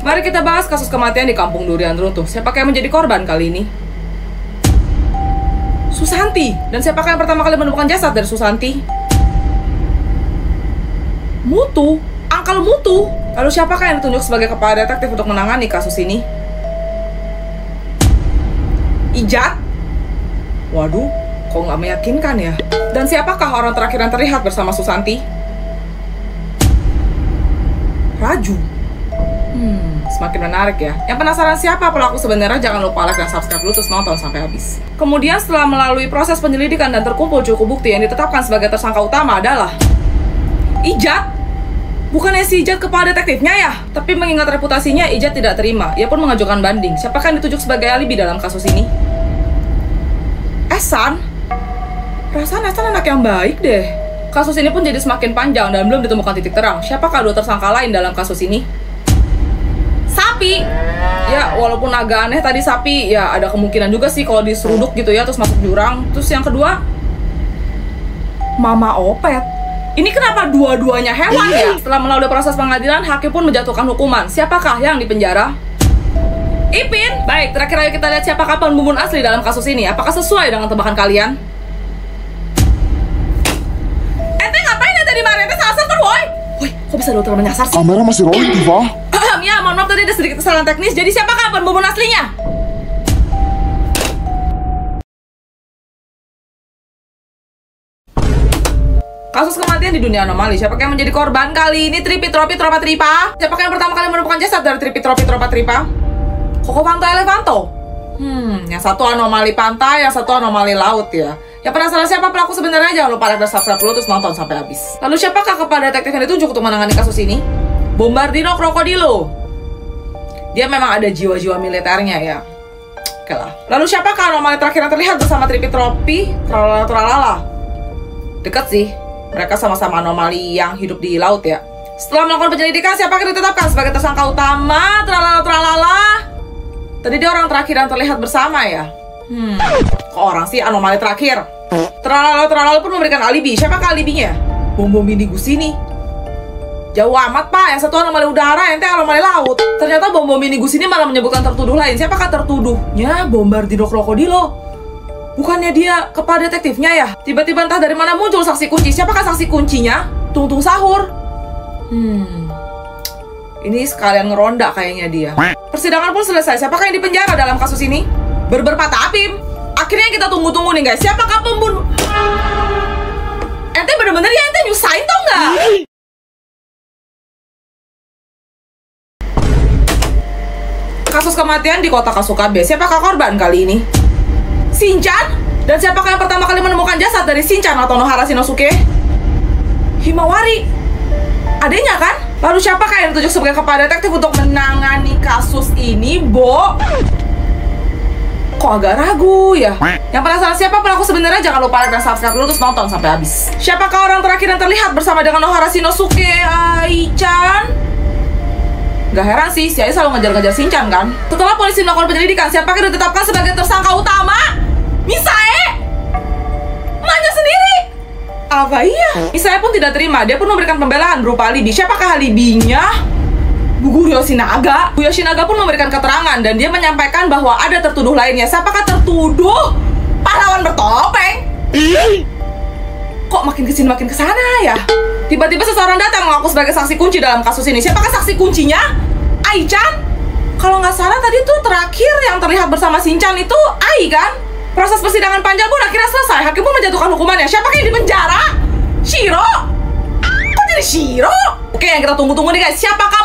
Mari kita bahas kasus kematian di Kampung Durian Runtuh. Siapakah yang menjadi korban kali ini? Susanti. Dan siapakah yang pertama kali menemukan jasad dari Susanti? Mutu. Uncle Mutu. Lalu siapakah yang ditunjuk sebagai kepala detektif untuk menangani kasus ini? Ijat. Waduh, kok nggak meyakinkan ya? Dan siapakah orang terakhir yang terlihat bersama Susanti? Raju. Semakin menarik ya. Yang penasaran siapa pelaku sebenarnya, jangan lupa like dan subscribe dulu terus nonton sampai habis. Kemudian setelah melalui proses penyelidikan dan terkumpul cukup bukti, yang ditetapkan sebagai tersangka utama adalah Ijat. Bukannya si Ijat kepala detektifnya ya? Tapi mengingat reputasinya, Ijat tidak terima. Ia pun mengajukan banding. Siapakah yang ditunjuk sebagai alibi dalam kasus ini? Esan? Perasaan Esan anak yang baik deh. Kasus ini pun jadi semakin panjang dan belum ditemukan titik terang. Siapakah dua tersangka lain dalam kasus ini? Sapi. Ya, walaupun agak aneh tadi sapi, ya ada kemungkinan juga sih kalau diseruduk gitu ya, terus masuk jurang. Terus yang kedua, Mama Opet. Ini kenapa dua-duanya hewan ya? Setelah melalui proses pengadilan, hakim pun menjatuhkan hukuman. Siapakah yang dipenjara? Ipin. Baik, terakhir ayo kita lihat siapakah pembunuh asli dalam kasus ini. Apakah sesuai dengan tebakan kalian? Ente ngapain ya tadi Maren? Ente salah server, woy. Woi, kok bisa dokter menyasar sih? Kamera masih rolling, Diva. Ya, mohon maaf tadi ada sedikit kesalahan teknis. Jadi siapakah pembunuh aslinya? Kasus kematian di dunia anomali. Siapakah yang menjadi korban kali ini? Tripi Tropi Tropa Tripa. Siapakah yang pertama kali menemukan jasad dari Tripi Tropi Tropa Tripa? Koko Panto Elefanto. Yang satu anomali pantai, yang satu anomali laut ya. Yang penasaran siapa pelaku sebenarnya? Jangan lupa like dan subscribe dulu terus nonton sampai habis. Lalu siapakah kepala detektif yang ditunjuk untuk menangani kasus ini? Bombardino Krokodilo. Dia memang ada jiwa-jiwa militernya ya. Oke lah. Lalu siapakah anomali terakhir yang terlihat bersama Tripi Tropi Tralala? Dekat sih. Mereka sama-sama anomali yang hidup di laut ya. Setelah melakukan penyelidikan, siapa yang ditetapkan sebagai tersangka utama? Tralala. Tadi dia orang terakhir yang terlihat bersama ya. Kok orang sih anomali terakhir? Tralala pun memberikan alibi. Siapakah alibinya? Bom mini Gusini. Jauh amat pak, yang satu anomali udara, yang anomali laut. Ternyata bom mini Gusini malah menyebutkan tertuduh lain. Siapakah tertuduhnya? Bombardino Krokodilo. Bukannya dia kepala detektifnya ya? Tiba-tiba entah dari mana muncul saksi kunci. Siapakah saksi kuncinya? Tung Sahur. Ini sekalian ngeronda kayaknya dia. Persidangan pun selesai. Siapakah yang dipenjara dalam kasus ini? Berber Patah Apim. Akhirnya yang kita tunggu-tunggu nih guys. Siapakah pembunuh? Ente bener-bener ya, ente nyusahin tau nggak? Kasus kematian di kota Kasukabe. Siapakah korban kali ini? Shinchan? Dan siapakah yang pertama kali menemukan jasad dari Shinchan atau Nohara Shinosuke? Himawari. Adanya kan? Lalu siapakah yang ditunjuk sebagai kepala detektif untuk menangani kasus ini, Bo? Kok agak ragu ya? Yang penasaran siapa pelaku sebenarnya? Jangan lupa like dan subscribe dulu terus nonton sampai habis. Siapakah orang terakhir yang terlihat bersama dengan Nohara Shinosuke? Ai-chan? Gak heran sih, si Ai selalu ngejar-ngejar Shinchan kan? Setelah polisi melakukan penyelidikan, siapakah yang ditetapkan sebagai tersangka utama? Misae! Emaknya sendiri! Apa iya? Misae pun tidak terima, dia pun memberikan pembelaan berupa alibi. Siapakah alibinya? Bu Yoshinaga. Bu Yoshinaga pun memberikan keterangan dan dia menyampaikan bahwa ada tertuduh lainnya. Siapakah tertuduh? Pahlawan bertopeng! Kok makin kesini makin kesana ya? Tiba-tiba seseorang datang mengaku sebagai saksi kunci dalam kasus ini. Siapakah saksi kuncinya? Ai-chan? Kalau nggak salah tadi tuh terakhir yang terlihat bersama Shinchan itu Ai kan? Proses persidangan panjang pun akhirnya selesai. Hakim pun menjatuhkan hukumannya. Siapakah yang dipenjara? Shiro? Kok jadi Shiro? Oke, yang kita tunggu-tunggu nih guys. Siapakah